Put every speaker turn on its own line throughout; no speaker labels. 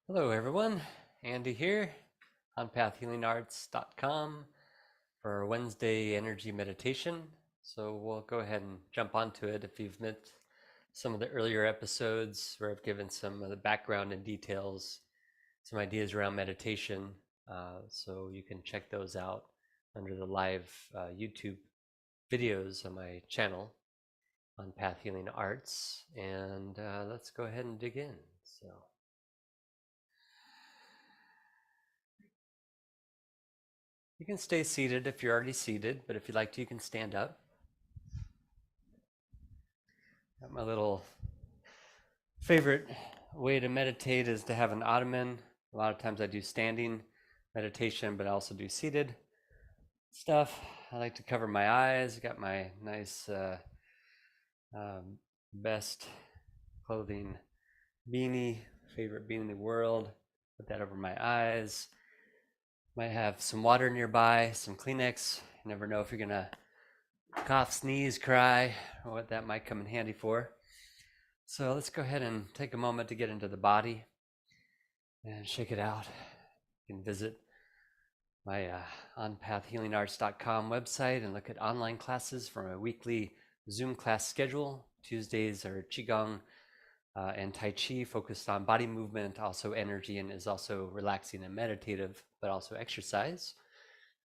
Hello, everyone. Andy here on pathhealingarts.com for Wednesday energy meditation. So we'll go ahead and jump onto it. If you've missed some of the earlier episodes where I've given some of the background and details, some ideas around meditation, so you can check those out under the live YouTube videos on my channel on Path Healing Arts. And let's go ahead and dig in. So. You can stay seated if you're already seated, but if you'd like to, you can stand up. My little favorite way to meditate is to have an ottoman. A lot of times I do standing meditation, but I also do seated stuff. I like to cover my eyes. I got my nice best clothing beanie, favorite beanie in the world. Put that over my eyes. Might have some water nearby, some Kleenex. You never know if you're gonna cough, sneeze, cry, or what that might come in handy for. So let's go ahead and take a moment to get into the body and shake it out. You can visit my onpathhealingarts.com website and look at online classes for my weekly Zoom class schedule. Tuesdays are Qigong and Tai Chi, focused on body movement, also energy, and is also relaxing and meditative, but also exercise.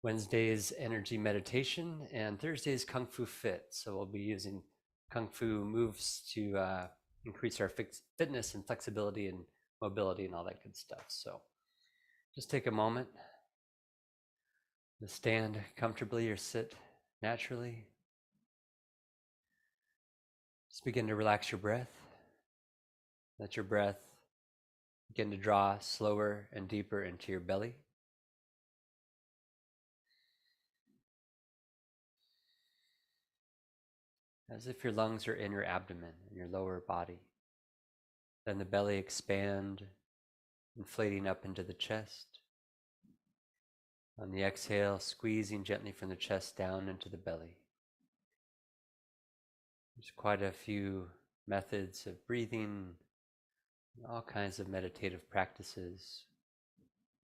Wednesdays, energy meditation, and Thursdays, Kung Fu Fit. So we'll be using Kung Fu moves to increase our fitness and flexibility and mobility and all that good stuff. So just take a moment to stand comfortably or sit naturally. Just begin to relax your breath. Let your breath begin to draw slower and deeper into your belly. As if your lungs are in your abdomen, in your lower body. Then the belly expand, inflating up into the chest. On the exhale, squeezing gently from the chest down into the belly. There's quite a few methods of breathing, all kinds of meditative practices,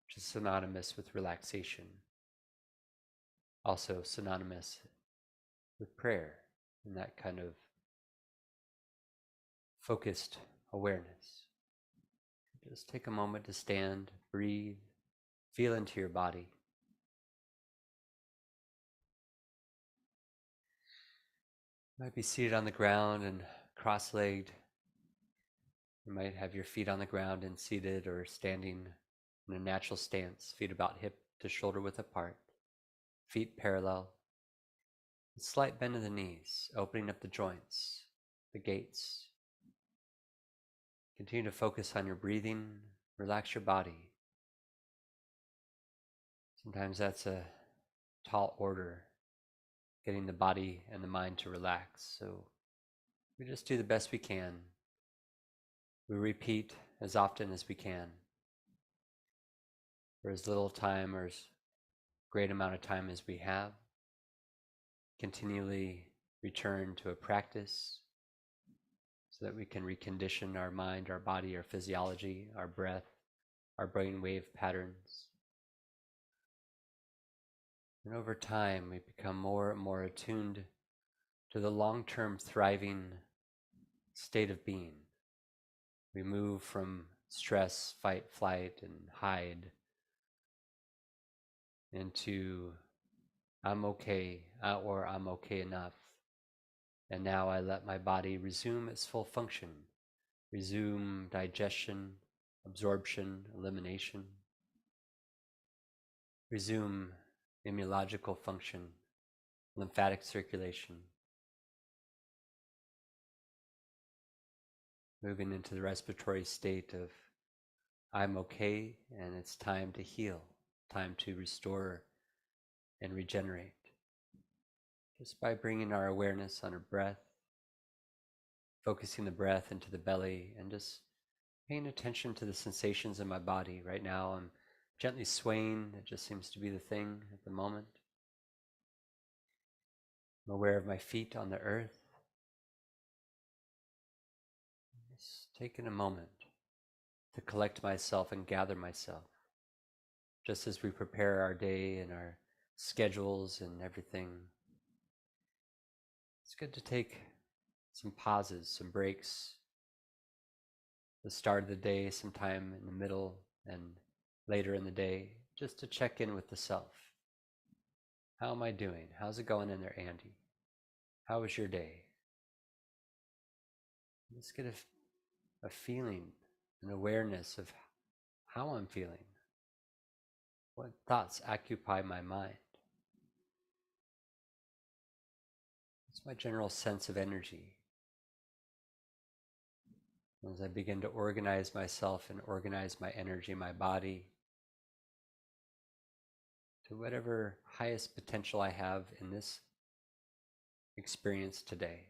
which is synonymous with relaxation. Also synonymous with prayer and that kind of focused awareness. Just take a moment to stand, breathe, feel into your body. You might be seated on the ground and cross-legged. You might have your feet on the ground and seated or standing in a natural stance, feet about hip to shoulder width apart, feet parallel. A slight bend of the knees, opening up the joints, the gates. Continue to focus on your breathing, relax your body. Sometimes that's a tall order, getting the body and the mind to relax. So we just do the best we can. We repeat as often as we can for as little time or as great amount of time as we have. Continually return to a practice so that we can recondition our mind, our body, our physiology, our breath, our brainwave patterns. And over time, we become more and more attuned to the long-term thriving state of being. We move from stress, fight, flight, and hide into I'm okay, or I'm okay enough. And now I let my body resume its full function, resume digestion, absorption, elimination, resume immunological function, lymphatic circulation, moving into the respiratory state of I'm okay and it's time to heal, time to restore and regenerate. Just by bringing our awareness on our breath, focusing the breath into the belly, and just paying attention to the sensations in my body. Right now I'm gently swaying. It just seems to be the thing at the moment. I'm aware of my feet on the earth. Just taking a moment to collect myself and gather myself. Just as we prepare our day and our schedules and everything, it's good to take some pauses, some breaks, the start of the day, sometime in the middle and later in the day, just to check in with the self. How am I doing? How's it going in there, Andy? How was your day? Let's get a feeling, an awareness of how I'm feeling. What thoughts occupy my mind? What's my general sense of energy? As I begin to organize myself and organize my energy, my body, to whatever highest potential I have in this experience today.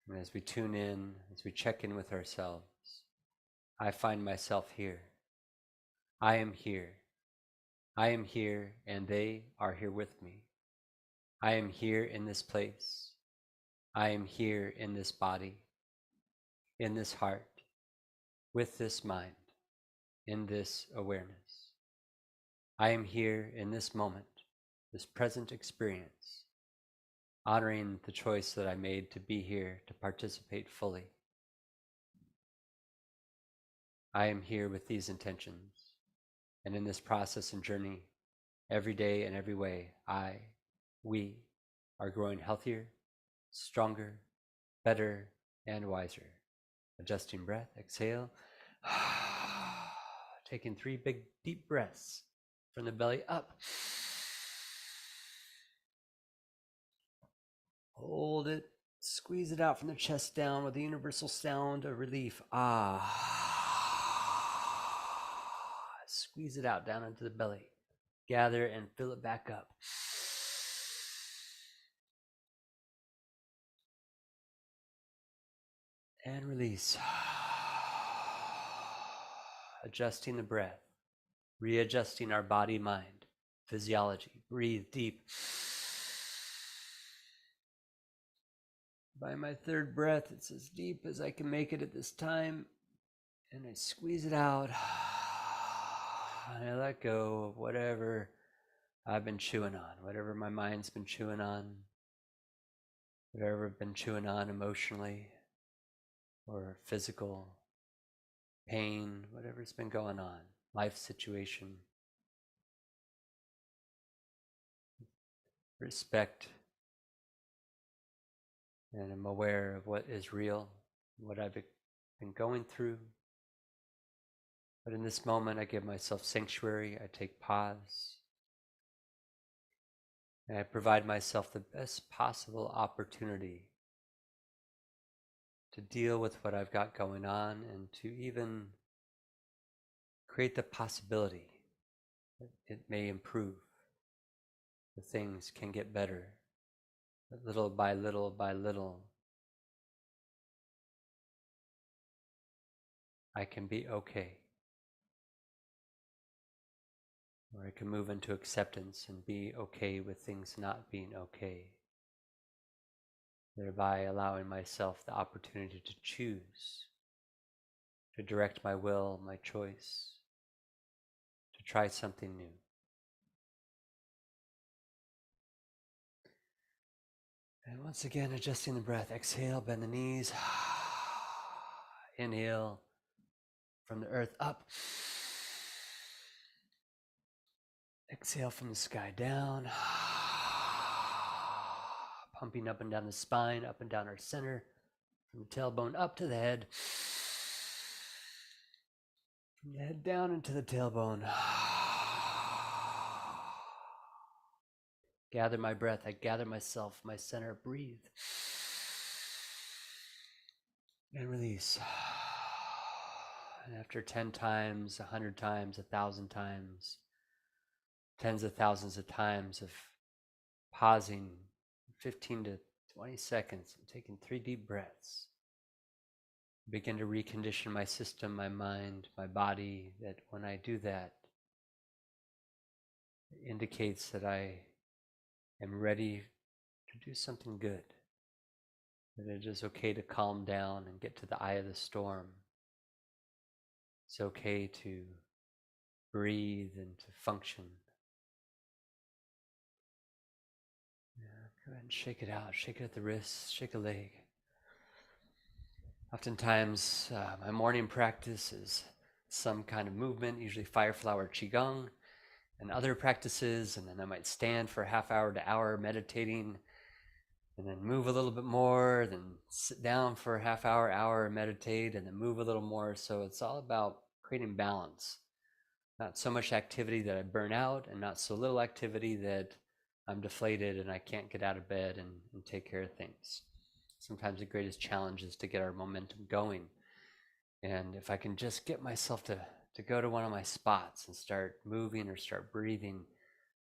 And as we tune in, as we check in with ourselves, I find myself here. I am here. I am here, and they are here with me. I am here in this place. I am here in this body, in this heart, with this mind, in this awareness. I am here in this moment, this present experience, honoring the choice that I made to be here, to participate fully. I am here with these intentions, and in this process and journey, every day and every way, we are growing healthier, stronger, better, and wiser. Adjusting breath, exhale. Taking 3 big deep breaths from the belly up. Hold it, squeeze it out from the chest down with the universal sound of relief. Squeeze it out down into the belly. Gather and fill it back up. And release. Adjusting the breath, readjusting our body, mind, physiology. Breathe deep. By my 3rd breath, it's as deep as I can make it at this time. And I squeeze it out. And I let go of whatever I've been chewing on, whatever my mind's been chewing on, whatever I've been chewing on emotionally or physical pain, whatever's been going on, life situation. Respect. And I'm aware of what is real, what I've been going through. But in this moment, I give myself sanctuary. I take pause. And I provide myself the best possible opportunity to deal with what I've got going on and to even create the possibility that it may improve. The things can get better. But little by little by little, I can be okay. Or I can move into acceptance and be okay with things not being okay, thereby allowing myself the opportunity to choose, to direct my will, my choice, to try something new. And once again, adjusting the breath. Exhale, bend the knees. Inhale from the earth up. Exhale from the sky down. Pumping up and down the spine, up and down our center. From the tailbone up to the head. From the head down into the tailbone. Gather my breath. I gather myself, my center. Breathe. And release. And after 10 times, 100 times, 1,000 times, tens of thousands of times of pausing 15 to 20 seconds and taking 3 deep breaths, begin to recondition my system, my mind, my body, that when I do that, it indicates that I am ready to do something good, that it is okay to calm down and get to the eye of the storm, It's okay to breathe and to function. Yeah, go ahead and shake it out. Shake it at the wrists, shake a leg. Oftentimes, my morning practice is some kind of movement, usually fire flower qigong and other practices, and then I might stand for a half hour to hour meditating, and then move a little bit more, then sit down for a half hour, hour, meditate, and then move a little more. So it's all about creating balance. Not so much activity that I burn out, and not so little activity that I'm deflated and I can't get out of bed and take care of things. Sometimes the greatest challenge is to get our momentum going. And if I can just get myself to go to one of my spots and start moving or start breathing,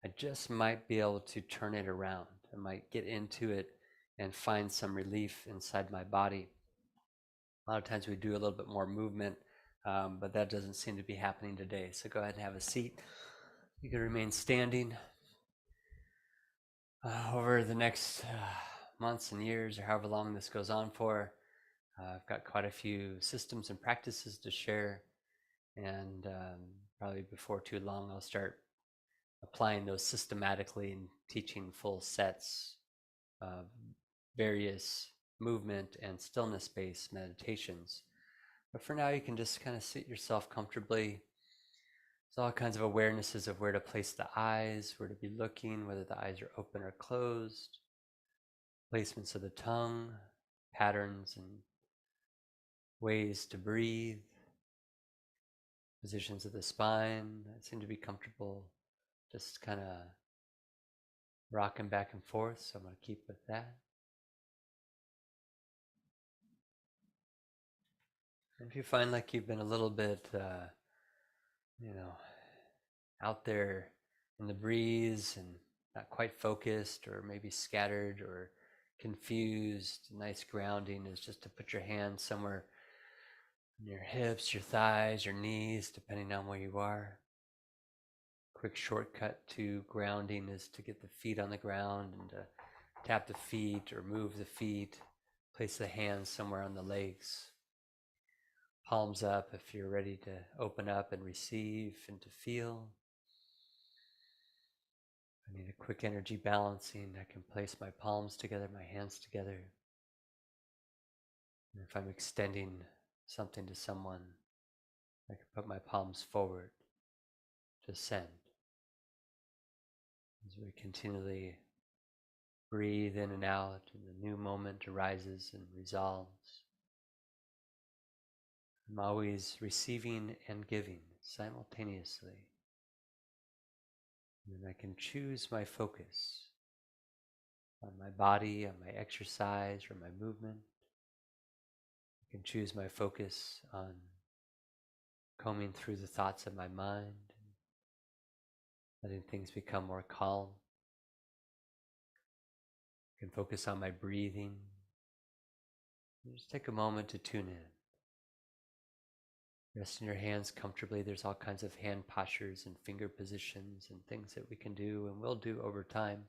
I just might be able to turn it around. I might get into it and find some relief inside my body. A lot of times we do a little bit more movement, but that doesn't seem to be happening today. So go ahead and have a seat. You can remain standing. Over the next months and years, or however long this goes on for, I've got quite a few systems and practices to share, and probably before too long, I'll start applying those systematically and teaching full sets of various movement and stillness-based meditations. But for now, you can just kind of sit yourself comfortably. There's all kinds of awarenesses of where to place the eyes, where to be looking, whether the eyes are open or closed, placements of the tongue, patterns and ways to breathe, positions of the spine that seem to be comfortable, just kind of rocking back and forth. So I'm going to keep with that. And if you find like you've been a little bit, you know, out there in the breeze and not quite focused, or maybe scattered or confused, nice grounding is just to put your hand somewhere on your hips, your thighs, your knees, depending on where you are. Quick shortcut to grounding is to get the feet on the ground and to tap the feet or move the feet, place the hands somewhere on the legs. Palms up if you're ready to open up and receive and to feel. I need a quick energy balancing. I can place my palms together, my hands together. And if I'm extending something to someone, I can put my palms forward to send. As we continually breathe in and out, and the new moment arises and resolves. I'm always receiving and giving simultaneously. And then I can choose my focus on my body, on my exercise, or my movement. I can choose my focus on combing through the thoughts of my mind, letting things become more calm. I can focus on my breathing. Just take a moment to tune in. Resting your hands comfortably. There's all kinds of hand postures and finger positions and things that we can do and will do over time.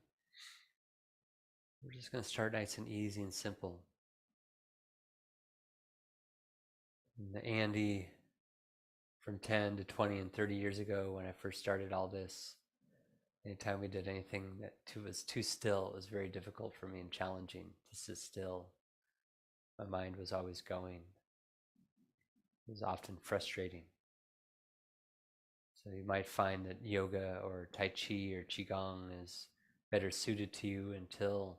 We're just going to start nice and easy and simple. And the Andy from 10 to 20 and 30 years ago, when I first started all this, anytime we did anything that was too still, it was very difficult for me and challenging to sit still. My mind was always going. It was often frustrating. So you might find that yoga or Tai Chi or Qigong is better suited to you until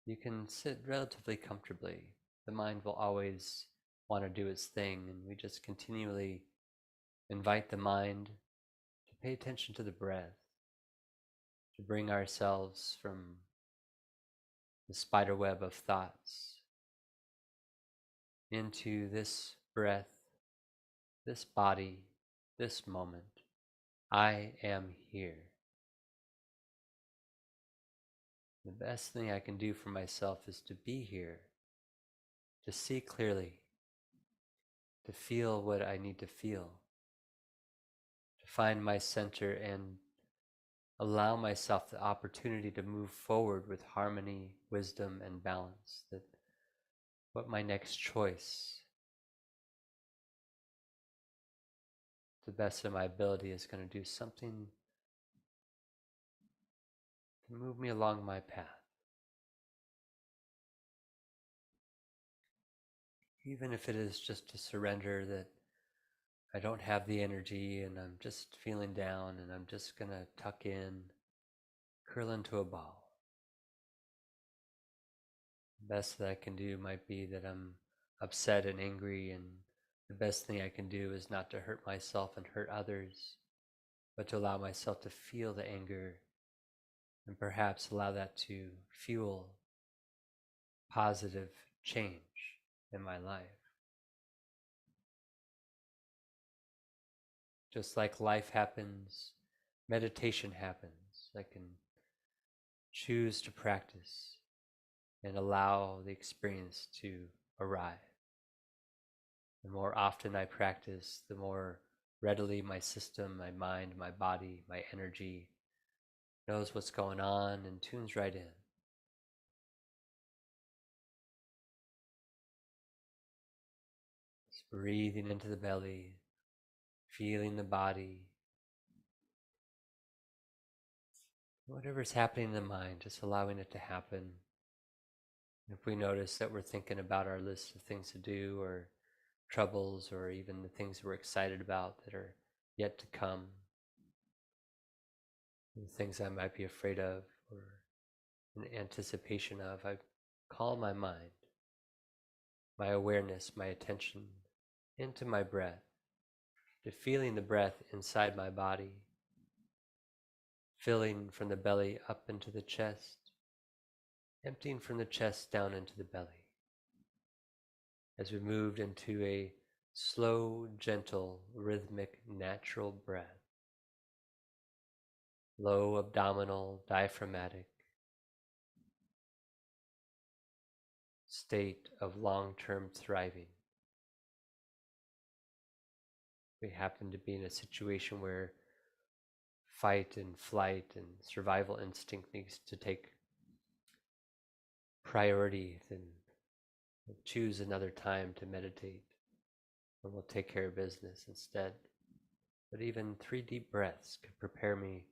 you can sit relatively comfortably. The mind will always want to do its thing, and we just continually invite the mind to pay attention to the breath, to bring ourselves from the spider web of thoughts into this breath, this body, this moment. I am here. The best thing I can do for myself is to be here, to see clearly, to feel what I need to feel, to find my center and allow myself the opportunity to move forward with harmony, wisdom, and balance. That what my next choice the best of my ability, is going to do something to move me along my path. Even if it is just to surrender that I don't have the energy and I'm just feeling down and I'm just going to tuck in, curl into a ball. The best that I can do might be that I'm upset and angry, and the best thing I can do is not to hurt myself and hurt others, but to allow myself to feel the anger and perhaps allow that to fuel positive change in my life. Just like life happens, meditation happens. I can choose to practice and allow the experience to arrive. The more often I practice, the more readily my system, my mind, my body, my energy knows what's going on and tunes right in. Just breathing into the belly, feeling the body. Whatever's happening in the mind, just allowing it to happen. If we notice that we're thinking about our list of things to do, or troubles, or even the things we're excited about that are yet to come, the things I might be afraid of or in anticipation of, I call my mind, my awareness, my attention into my breath, to feeling the breath inside my body, filling from the belly up into the chest, emptying from the chest down into the belly. As we moved into a slow, gentle, rhythmic, natural breath, low abdominal, diaphragmatic state of long-term thriving. We happen to be in a situation where fight and flight and survival instinct needs to take priority, then we'll choose another time to meditate, and we'll take care of business instead. But even 3 deep breaths could prepare me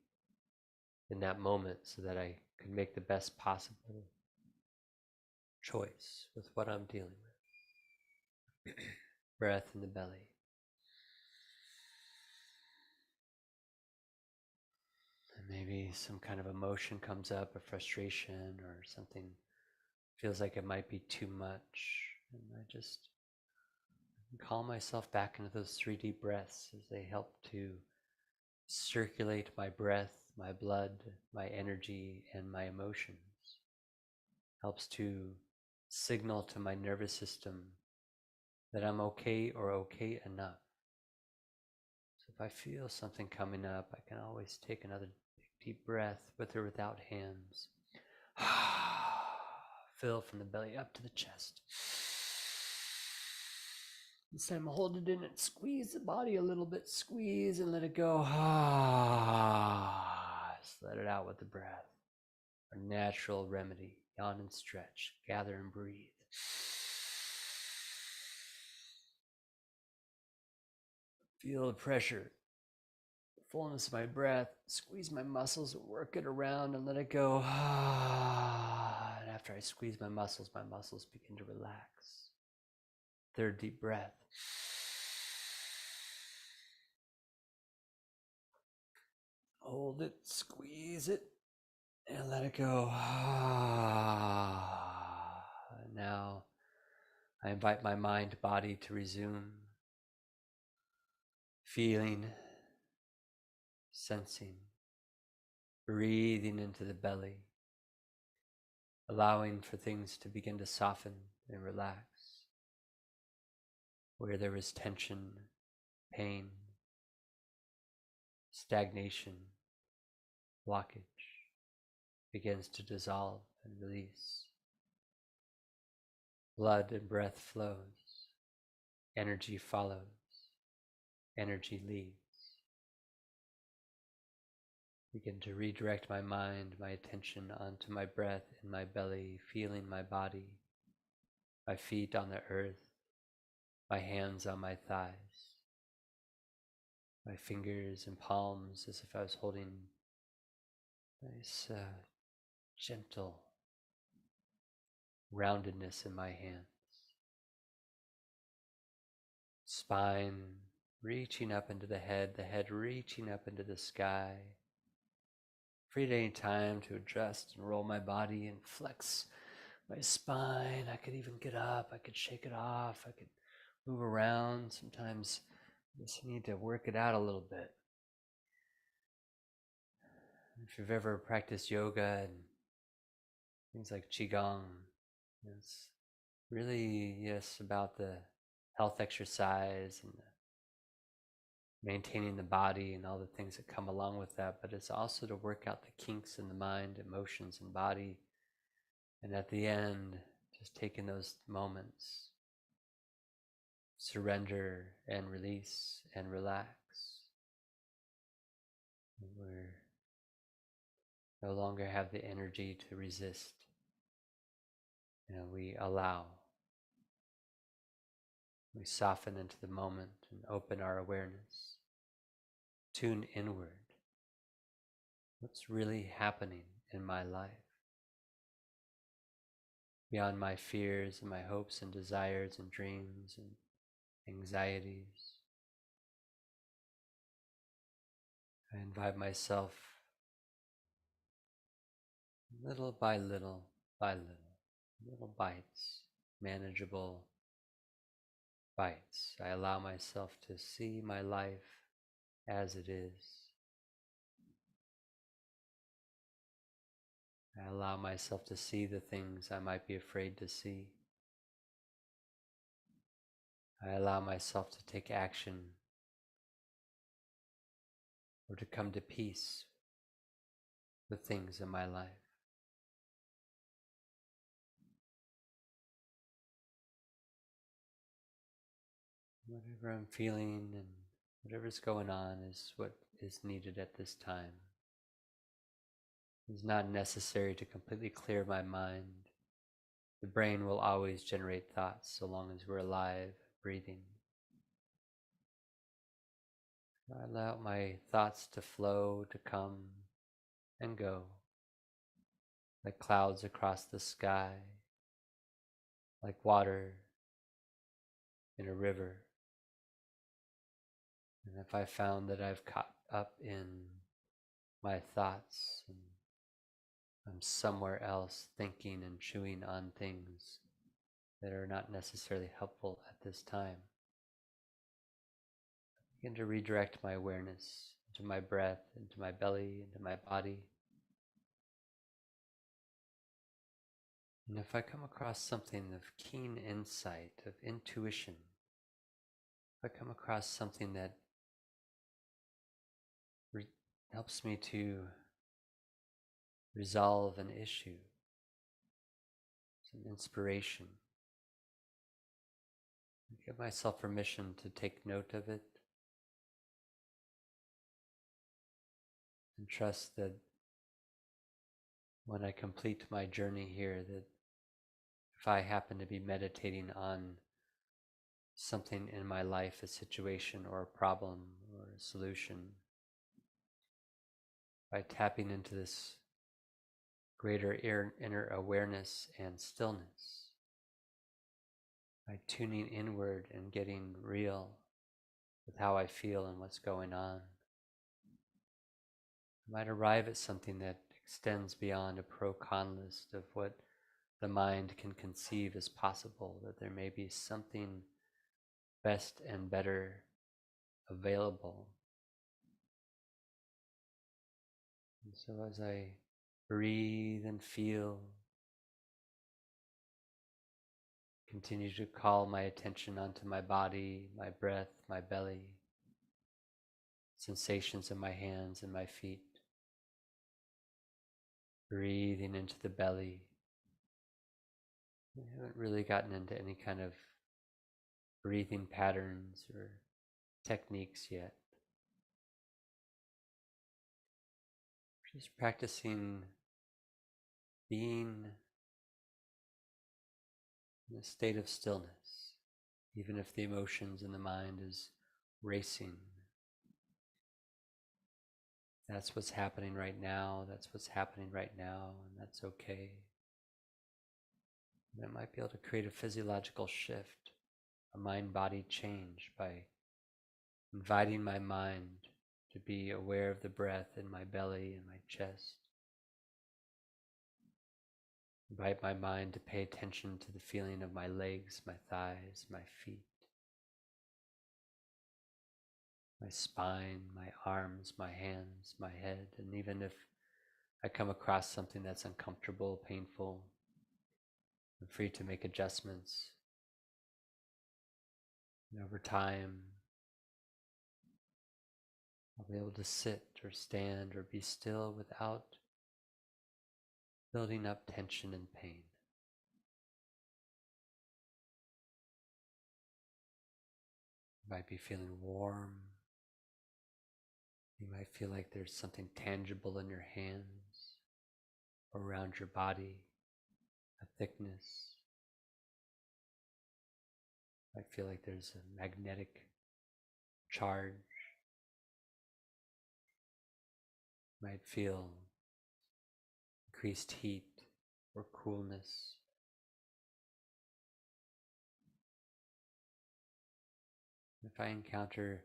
in that moment so that I could make the best possible choice with what I'm dealing with. Breath in the belly. And maybe some kind of emotion comes up, a frustration or something feels like it might be too much. And I just call myself back into those 3 deep breaths as they help to circulate my breath, my blood, my energy, and my emotions. Helps to signal to my nervous system that I'm okay or okay enough. So if I feel something coming up, I can always take another deep breath, with or without hands. Fill from the belly up to the chest. This time hold it in and squeeze the body a little bit. Squeeze and let it go. Just let it out with the breath. Our natural remedy. Yawn and stretch. Gather and breathe. Feel the pressure, the fullness of my breath. Squeeze my muscles, work it around and let it go. And after I squeeze my muscles begin to relax. 3rd deep breath. Hold it, squeeze it, and let it go. Now I invite my mind, body to resume. Feeling, sensing, breathing into the belly, allowing for things to begin to soften and relax. Where there is tension, pain, stagnation, blockage, begins to dissolve and release. Blood and breath flows, energy follows, energy leads. Begin to redirect my mind, my attention onto my breath in my belly, feeling my body, my feet on the earth, my hands on my thighs, my fingers and palms as if I was holding nice, gentle roundedness in my hands. Spine reaching up into the head reaching up into the sky. Free at any time to adjust and roll my body and flex my spine. I could even get up, I could shake it off, I could move around. Sometimes I just need to work it out a little bit. If you've ever practiced yoga and things like Qigong, it's really, yes, about the health exercise and maintaining the body and all the things that come along with that, but it's also to work out the kinks in the mind, emotions, and body. And at the end, just taking those moments, surrender and release and relax. We're no longer have the energy to resist. We allow. We soften into the moment and open our awareness. Tune inward. What's really happening in my life? Beyond my fears and my hopes and desires and dreams and anxieties. I invite myself little by little by little bites, manageable bites. I allow myself to see my life as it is. I allow myself to see the things I might be afraid to see. I allow myself to take action or to come to peace with things in my life. Whatever I'm feeling and whatever's going on is what is needed at this time. It's not necessary to completely clear my mind. The brain will always generate thoughts so long as we're alive, breathing. I allow my thoughts to flow, to come and go, like clouds across the sky, like water in a river. And if I found that I've caught up in my thoughts and I'm somewhere else thinking and chewing on things that are not necessarily helpful at this time, I begin to redirect my awareness into my breath, into my belly, into my body. And if I come across something of keen insight, of intuition, if I come across something that helps me to resolve an issue, some inspiration, I give myself permission to take note of it and trust that when I complete my journey here, that if I happen to be meditating on something in my life, a situation or a problem or a solution, by tapping into this greater inner awareness and stillness, by tuning inward and getting real with how I feel and what's going on, I might arrive at something that extends beyond a pro-con list of what the mind can conceive as possible, that there may be something best and better available. And so as I breathe and feel, continue to call my attention onto my body, my breath, my belly, sensations in my hands and my feet. Breathing into the belly. I haven't really gotten into any kind of breathing patterns or techniques yet. Just practicing being in a state of stillness, even if the emotions in the mind is racing. That's what's happening right now. That's what's happening right now, and that's okay. And I might be able to create a physiological shift, a mind-body change by inviting my mind to be aware of the breath in my belly and my chest. Invite my mind to pay attention to the feeling of my legs, my thighs, my feet, my spine, my arms, my hands, my head. And even if I come across something that's uncomfortable, painful, I'm free to make adjustments. And over time, I'll be able to sit or stand or be still without building up tension and pain. You might be feeling warm. You might feel like there's something tangible in your hands or around your body, a thickness. You might feel like there's a magnetic charge. You might feel increased heat or coolness. If I encounter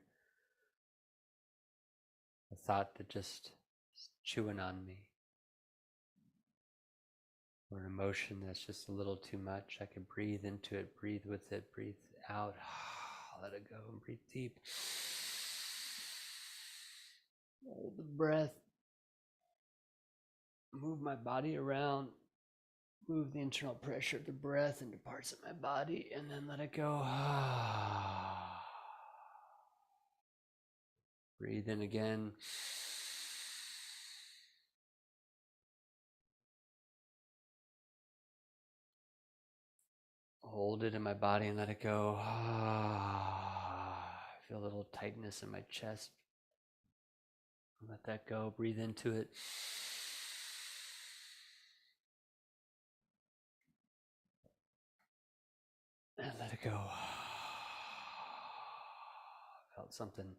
a thought that just is chewing on me, or an emotion that's just a little too much, I can breathe into it, breathe with it, breathe out, let it go, and breathe deep. Hold the breath, move my body around, move the internal pressure of the breath into parts of my body, and then let it go. Breathe in again. Hold it in my body and let it go. Feel a little tightness in my chest. Let that go. Breathe into it. And let it go. Felt something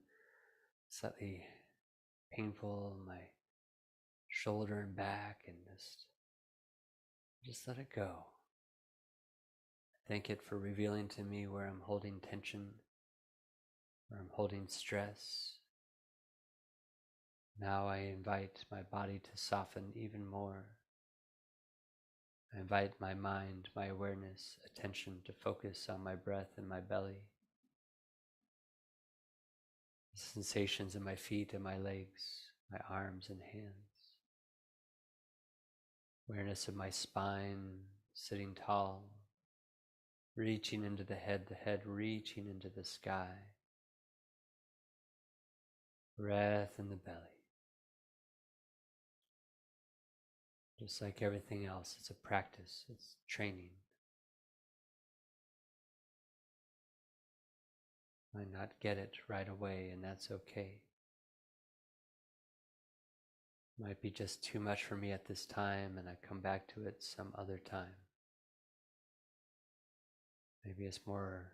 slightly painful in my shoulder and back, and just let it go. Thank it for revealing to me where I'm holding tension, where I'm holding stress. Now I invite my body to soften even more. I invite my mind, my awareness, attention to focus on my breath in my belly, the sensations in my feet and my legs, my arms and hands, awareness of my spine sitting tall, reaching into the head reaching into the sky, breath in the belly. Just like everything else, it's a practice, it's training. Might not get it right away, and that's okay. Might be just too much for me at this time, and I come back to it some other time. Maybe it's more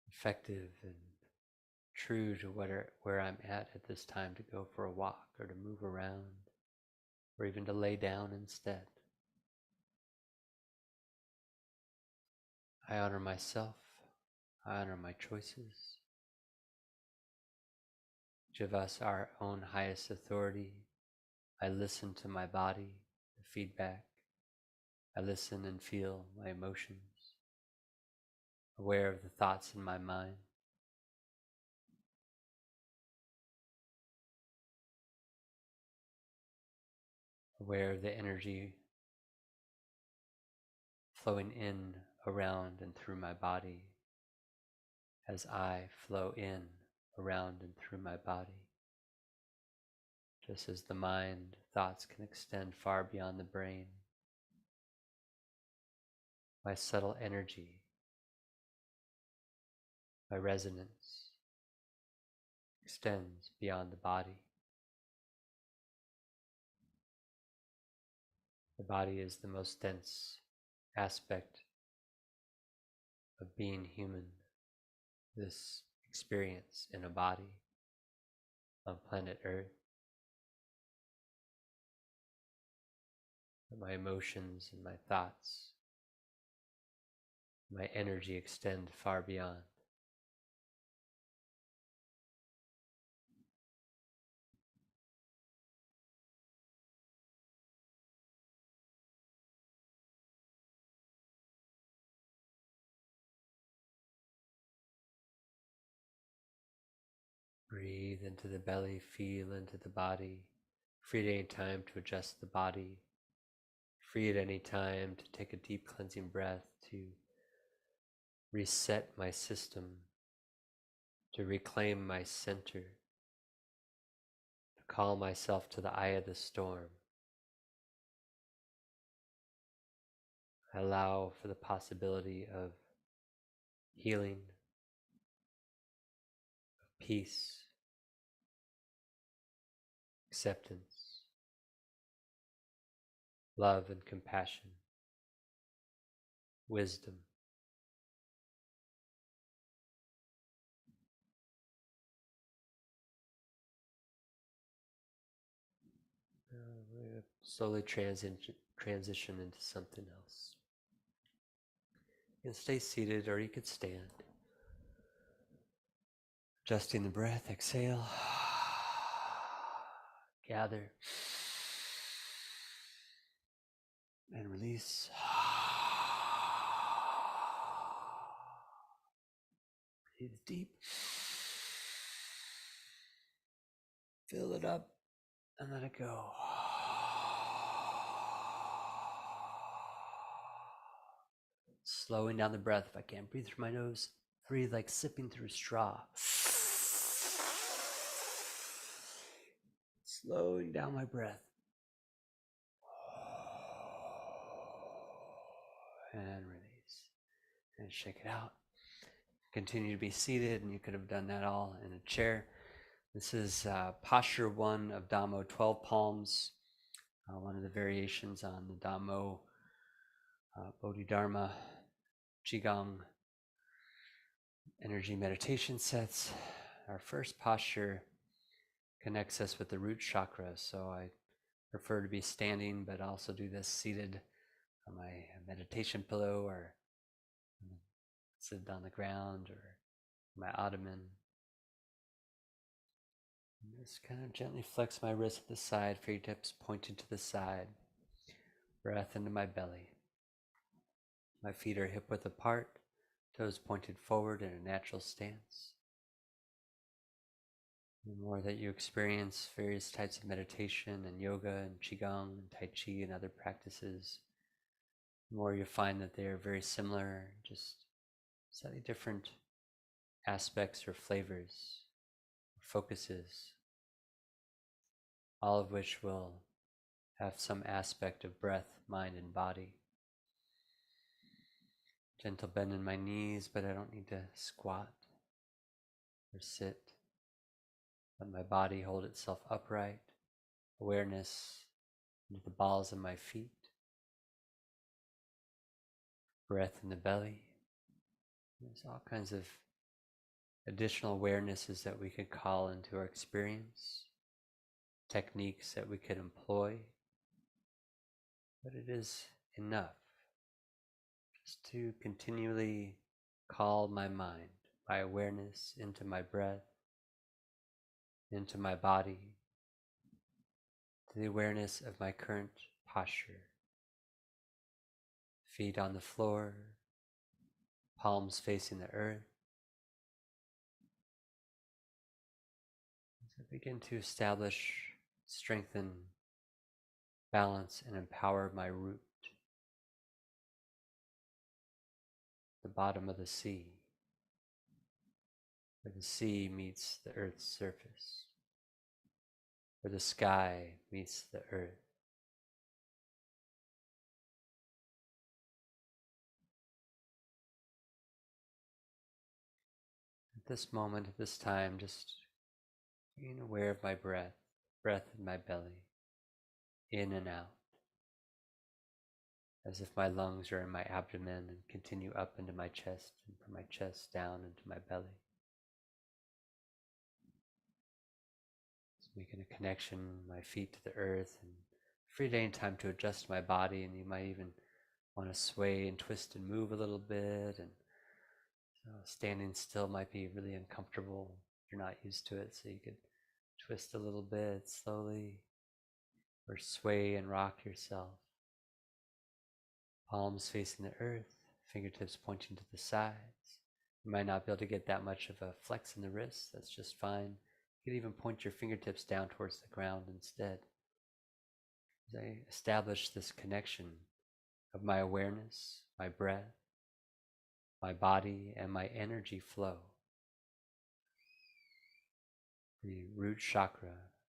effective and true to where I'm at this time to go for a walk or to move around or even to lay down instead. I honor myself. I honor my choices. Each of us our own highest authority. I listen to my body, the feedback. I listen and feel my emotions, aware of the thoughts in my mind. Aware of the energy flowing in, around, and through my body as I flow in, around, and through my body. Just as the mind, thoughts can extend far beyond the brain, my subtle energy, my resonance extends beyond the body. The body is the most dense aspect of being human, this experience in a body, on planet Earth, that my emotions and my thoughts, my energy extend far beyond. Breathe into the belly, feel into the body. Free at any time to adjust the body. Free at any time to take a deep cleansing breath to reset my system, to reclaim my center, to call myself to the eye of the storm. I allow for the possibility of healing, peace, acceptance, love and compassion, wisdom. We're going to slowly transition into something else. You can stay seated or you could stand. Adjusting the breath, exhale, gather, and release. Breathe deep. Fill it up and let it go. Slowing down the breath. If I can't breathe through my nose, breathe like sipping through a straw. Slowing down my breath. And release. And shake it out. Continue to be seated, and you could have done that all in a chair. This is posture 1 of Dhammo, 12 palms. One of the variations on the Dhammo Bodhidharma Qigong energy meditation sets. Our first posture connects us with the root chakra, so I prefer to be standing, but also do this seated on my meditation pillow or sit on the ground or my ottoman. And just kind of gently flex my wrist to the side, fingertips pointing to the side. Breath into my belly. My feet are hip width apart, toes pointed forward in a natural stance. The more that you experience various types of meditation and yoga and qigong and tai chi and other practices, the more you find that they are very similar, just slightly different aspects or flavors, or focuses, all of which will have some aspect of breath, mind, and body. Gentle bend in my knees, but I don't need to squat or sit. Let my body hold itself upright. Awareness into the balls of my feet. Breath in the belly. There's all kinds of additional awarenesses that we could call into our experience, techniques that we could employ, but it is enough just to continually call my mind, my awareness into my breath, into my body, to the awareness of my current posture. Feet on the floor, palms facing the earth. As I begin to establish, strengthen, balance, and empower my root, the bottom of the sea, where the sea meets the earth's surface, where the sky meets the earth. At this moment, at this time, just being aware of my breath, breath in my belly, in and out, as if my lungs are in my abdomen and continue up into my chest, and from my chest down into my belly. Making a connection, my feet to the earth, and free at any time to adjust my body. And you might even want to sway and twist and move a little bit. And so standing still might be really uncomfortable if you're not used to it. So you could twist a little bit slowly, or sway and rock yourself. Palms facing the earth, fingertips pointing to the sides. You might not be able to get that much of a flex in the wrists. That's just fine. You can even point your fingertips down towards the ground instead. As I establish this connection of my awareness, my breath, my body, and my energy flow. The root chakra,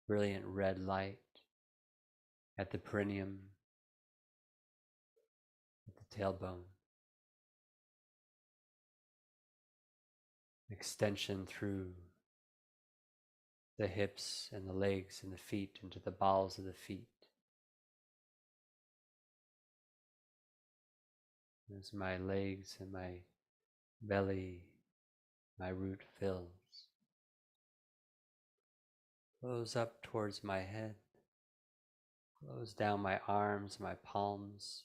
brilliant red light at the perineum, at the tailbone. Extension through the hips and the legs and the feet into the bowels of the feet. As my legs and my belly, my root fills. Flows up towards my head, flows down my arms, my palms,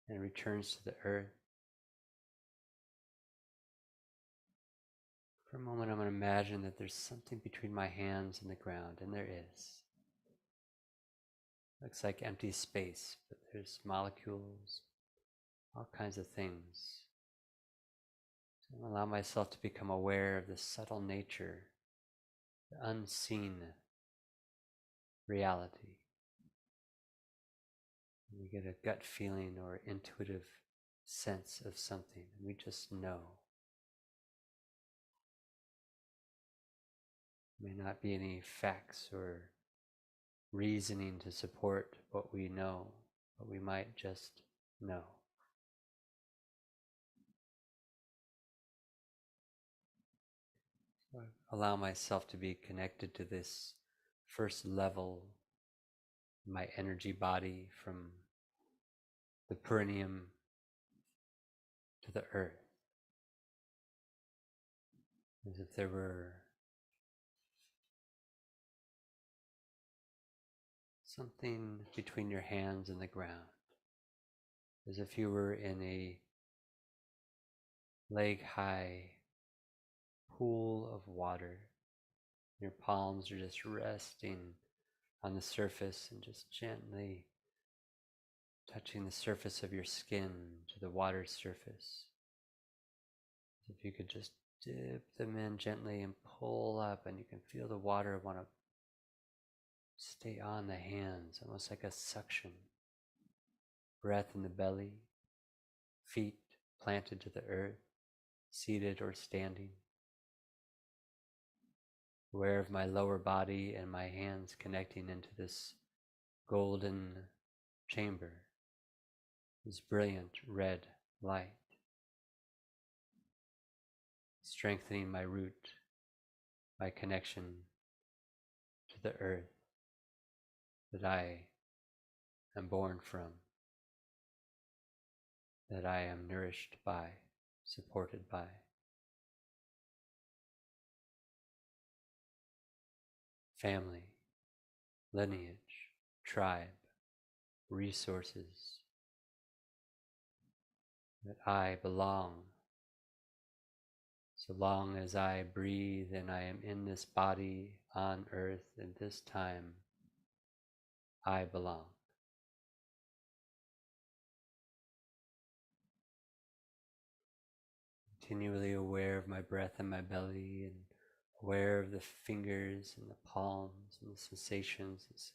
and returns to the earth. For a moment, I'm going to imagine that there's something between my hands and the ground, and there is. Looks like empty space, but there's molecules, all kinds of things. So allow myself to become aware of the subtle nature, the unseen reality. We get a gut feeling or intuitive sense of something, and we just know. May not be any facts or reasoning to support what we know, but we might just know. So I allow myself to be connected to this first level, my energy body, from the perineum to the earth, as if there were something between your hands and the ground, as if you were in a leg-high pool of water. Your palms are just resting on the surface and just gently touching the surface of your skin to the water surface. If you could just dip them in gently and pull up, and you can feel the water want to stay on the hands, almost like a suction. Breath in the belly, feet planted to the earth, seated or standing. Aware of my lower body and my hands connecting into this golden chamber, this brilliant red light, strengthening my root, my connection to the earth that I am born from, that I am nourished by, supported by. Family, lineage, tribe, resources, that I belong. So long as I breathe and I am in this body on earth in this time, I belong. Continually aware of my breath in my belly, and aware of the fingers and the palms and the sensations, this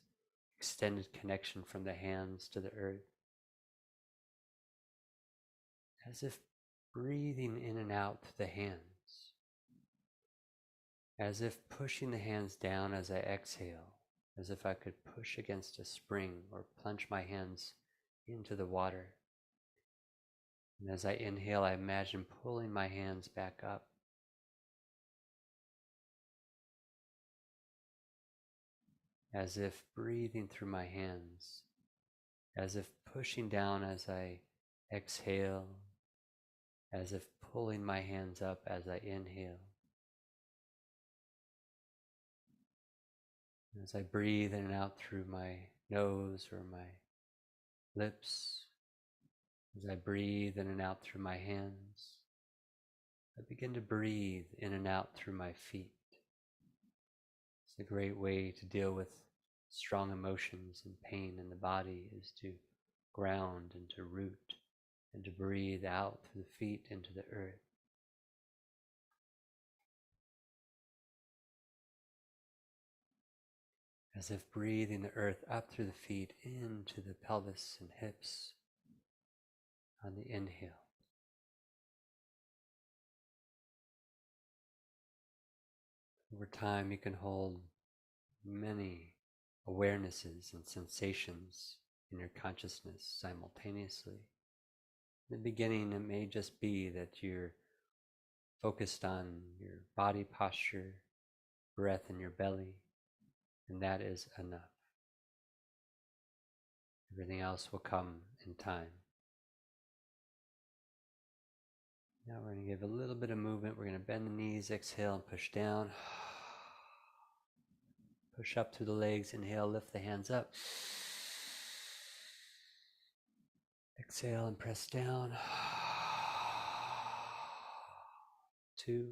extended connection from the hands to the earth. As if breathing in and out through the hands, as if pushing the hands down as I exhale, as if I could push against a spring or plunge my hands into the water. And as I inhale, I imagine pulling my hands back up. As if breathing through my hands, as if pushing down as I exhale, as if pulling my hands up as I inhale. As I breathe in and out through my nose or my lips, as I breathe in and out through my hands, I begin to breathe in and out through my feet. It's a great way to deal with strong emotions and pain in the body, is to ground and to root and to breathe out through the feet into the earth. As if breathing the earth up through the feet into the pelvis and hips on the inhale. Over time, you can hold many awarenesses and sensations in your consciousness simultaneously. In the beginning, it may just be that you're focused on your body posture, breath in your belly, and that is enough. Everything else will come in time. Now we're going to give a little bit of movement. We're going to bend the knees, exhale and push down. Push up through the legs, inhale, lift the hands up. Exhale and press down. 2.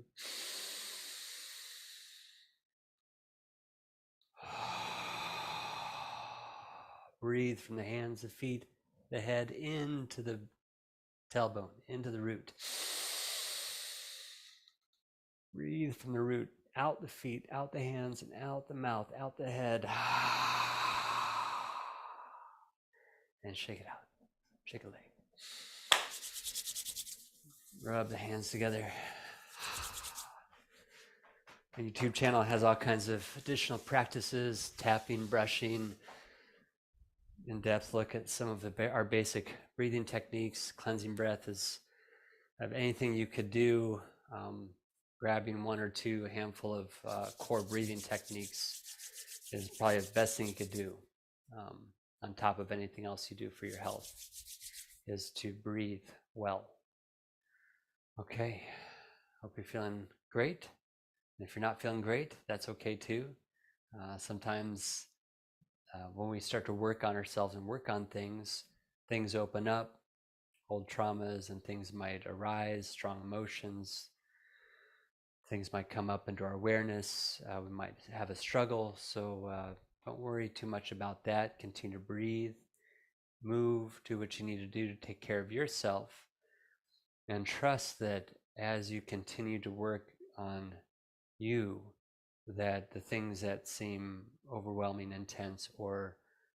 Breathe from the hands, the feet, the head into the tailbone, into the root. Breathe from the root, out the feet, out the hands, and out the mouth, out the head. And shake it out. Shake a leg. Rub the hands together. My YouTube channel has all kinds of additional practices, tapping, brushing, in-depth look at some of our basic breathing techniques. Cleansing breath is of anything you could do. Grabbing one or two, a handful of core breathing techniques is probably the best thing you could do, on top of anything else you do for your health, is to breathe well. Okay, hope you're feeling great. And if you're not feeling great, that's okay too. Sometimes when we start to work on ourselves and work on things, things open up, old traumas and things might arise, strong emotions, things might come up into our awareness. We might have a struggle, so don't worry too much about that. Continue to breathe, move, do what you need to do to take care of yourself, and trust that as you continue to work on you, that the things that seem overwhelming, intense, or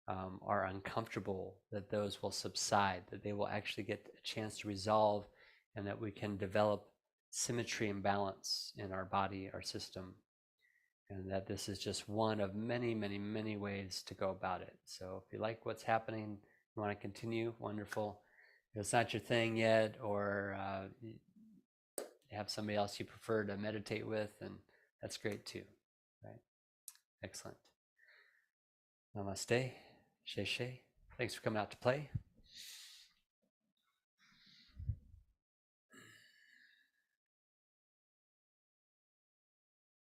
are uncomfortable, that those will subside, that they will actually get a chance to resolve, and that we can develop symmetry and balance in our body, our system, and that this is just one of many, many, many ways to go about it. So if you like what's happening, you want to continue, wonderful. If it's not your thing yet, or you have somebody else you prefer to meditate with, and that's great too, right? Excellent. Namaste, She. Thanks for coming out to play.